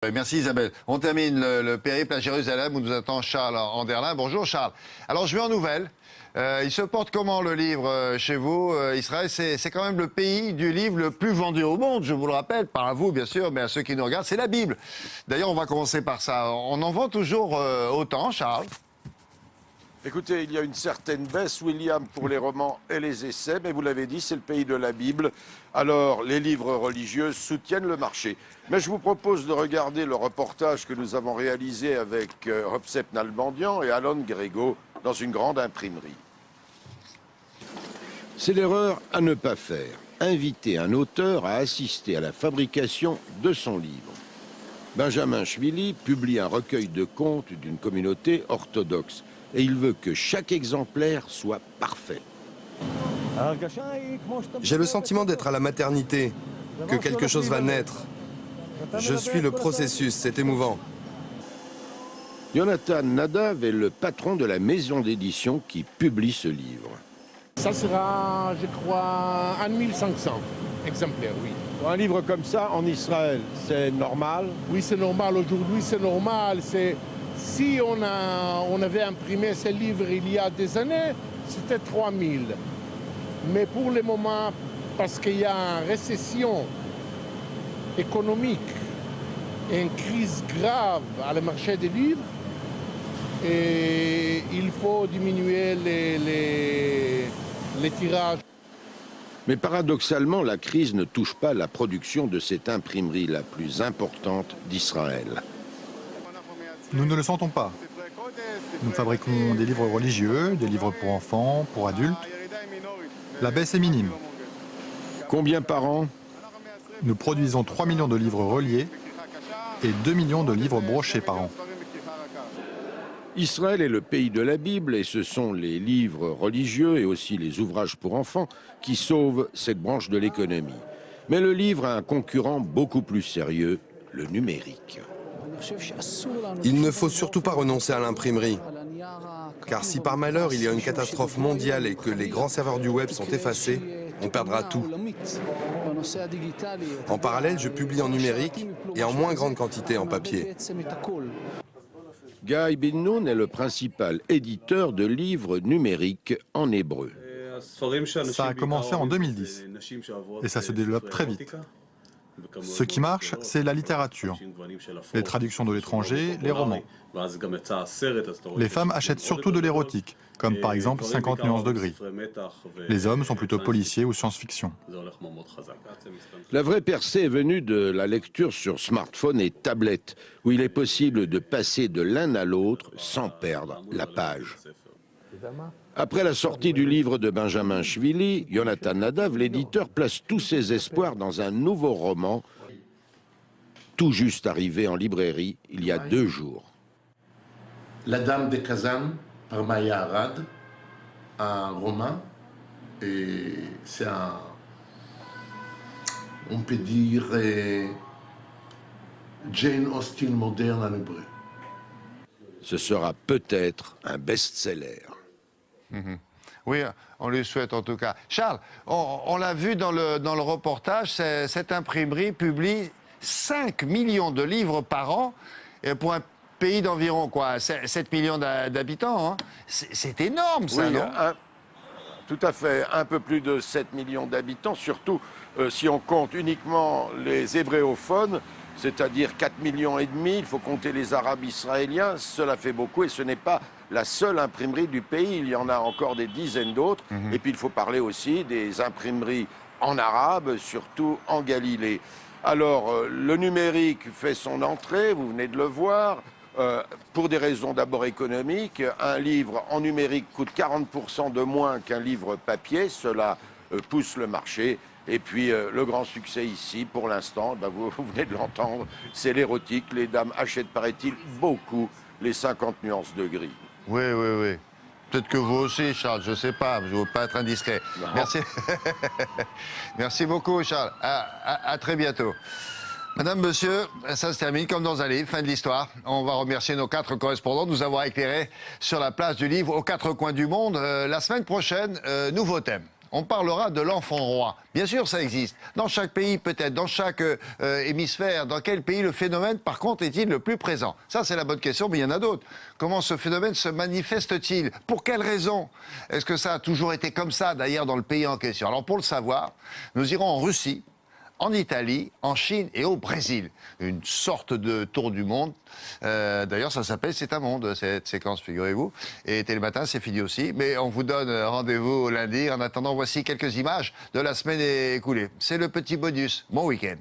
Merci Isabelle. On termine le périple à Jérusalem où nous attend Charles Anderlin. Bonjour Charles. Alors je vais en nouvelles. Il se porte comment le livre chez vous Israël, c'est quand même le pays du livre le plus vendu au monde, je vous le rappelle, pas à vous bien sûr, mais à ceux qui nous regardent, c'est la Bible. D'ailleurs on va commencer par ça. On en vend toujours autant, Charles? Écoutez, il y a une certaine baisse, William, pour les romans et les essais, mais vous l'avez dit, c'est le pays de la Bible. Alors, les livres religieux soutiennent le marché. Mais je vous propose de regarder le reportage que nous avons réalisé avec Hopsep Nalbandian et Alon Grego dans une grande imprimerie. C'est l'erreur à ne pas faire. Inviter un auteur à assister à la fabrication de son livre. Benjamin Shvili publie un recueil de contes d'une communauté orthodoxe. Et il veut que chaque exemplaire soit parfait. J'ai le sentiment d'être à la maternité, que quelque chose va naître. Je suis le processus, c'est émouvant. Jonathan Nadav est le patron de la maison d'édition qui publie ce livre. Ça sera, je crois, 1500 exemplaires, oui. Un livre comme ça, en Israël, c'est normal? Oui, c'est normal. Aujourd'hui, c'est normal. Si on avait imprimé ce livre il y a des années, c'était 3000. Mais pour le moment, parce qu'il y a une récession économique et une crise grave à le marché des livres, et il faut diminuer les tirages. Mais paradoxalement, la crise ne touche pas la production de cette imprimerie la plus importante d'Israël. Nous ne le sentons pas. Nous fabriquons des livres religieux, des livres pour enfants, pour adultes. La baisse est minime. Combien par an? Nous produisons 3 millions de livres reliés et 2 millions de livres brochés par an. Israël est le pays de la Bible et ce sont les livres religieux et aussi les ouvrages pour enfants qui sauvent cette branche de l'économie. Mais le livre a un concurrent beaucoup plus sérieux, le numérique. Il ne faut surtout pas renoncer à l'imprimerie. Car si par malheur il y a une catastrophe mondiale et que les grands serveurs du web sont effacés, on perdra tout. En parallèle, je publie en numérique et en moins grande quantité en papier. Guy Ben-Noun est le principal éditeur de livres numériques en hébreu. Ça a commencé en 2010 et ça se développe très vite. Ce qui marche, c'est la littérature, les traductions de l'étranger, les romans. Les femmes achètent surtout de l'érotique, comme par exemple 50 nuances de gris. Les hommes sont plutôt policiers ou science-fiction. La vraie percée est venue de la lecture sur smartphone et tablette, où il est possible de passer de l'un à l'autre sans perdre la page. Après la sortie du livre de Benjamin Shvili, Jonathan Nadav, l'éditeur, place tous ses espoirs dans un nouveau roman, tout juste arrivé en librairie il y a 2 jours. La Dame de Kazan, par Maya Arad, un roman, et c'est un, on peut dire, Jane Austen moderne en hébreu. Ce sera peut-être un best-seller. Oui, on lui souhaite en tout cas. Charles, on l'a vu dans le reportage, cette imprimerie publie 5 millions de livres par an et pour un pays d'environ 7 millions d'habitants. Hein. C'est énorme ça, oui, non? Tout à fait, un peu plus de 7 millions d'habitants, surtout si on compte uniquement les hébréophones, c'est-à-dire 4 millions et demi, il faut compter les Arabes israéliens, cela fait beaucoup et ce n'est pas la seule imprimerie du pays, il y en a encore des dizaines d'autres. Et puis il faut parler aussi des imprimeries en arabe, surtout en Galilée. Alors le numérique fait son entrée, vous venez de le voir, pour des raisons d'abord économiques. Un livre en numérique coûte 40% de moins qu'un livre papier, cela pousse le marché. Et puis le grand succès ici, pour l'instant, vous venez de l'entendre, c'est l'érotique. Les dames achètent, paraît-il, beaucoup les 50 nuances de gris. Oui, oui, oui. Peut-être que vous aussi, Charles, je ne sais pas, je ne veux pas être indiscret. Non. Merci. Merci beaucoup, Charles. À très bientôt. Madame, monsieur, ça se termine comme dans un livre, fin de l'histoire. On va remercier nos 4 correspondants de nous avoir éclairés sur la place du livre aux 4 coins du monde. La semaine prochaine, nouveau thème. on parlera de l'enfant roi. Bien sûr, ça existe. Dans chaque pays, peut-être, dans chaque hémisphère, dans quel pays le phénomène, par contre, est-il le plus présent? Ça, c'est la bonne question, mais il y en a d'autres. Comment ce phénomène se manifeste-t-il? Pour quelles raisons? Est-ce que ça a toujours été comme ça, d'ailleurs, dans le pays en question? Alors, pour le savoir, nous irons en Russie, en Italie, en Chine et au Brésil. Une sorte de tour du monde. D'ailleurs, ça s'appelle C'est un monde, cette séquence, figurez-vous. Et Télématin, c'est fini aussi. Mais on vous donne rendez-vous lundi. En attendant, voici quelques images de la semaine écoulée. C'est le petit bonus. Bon week-end.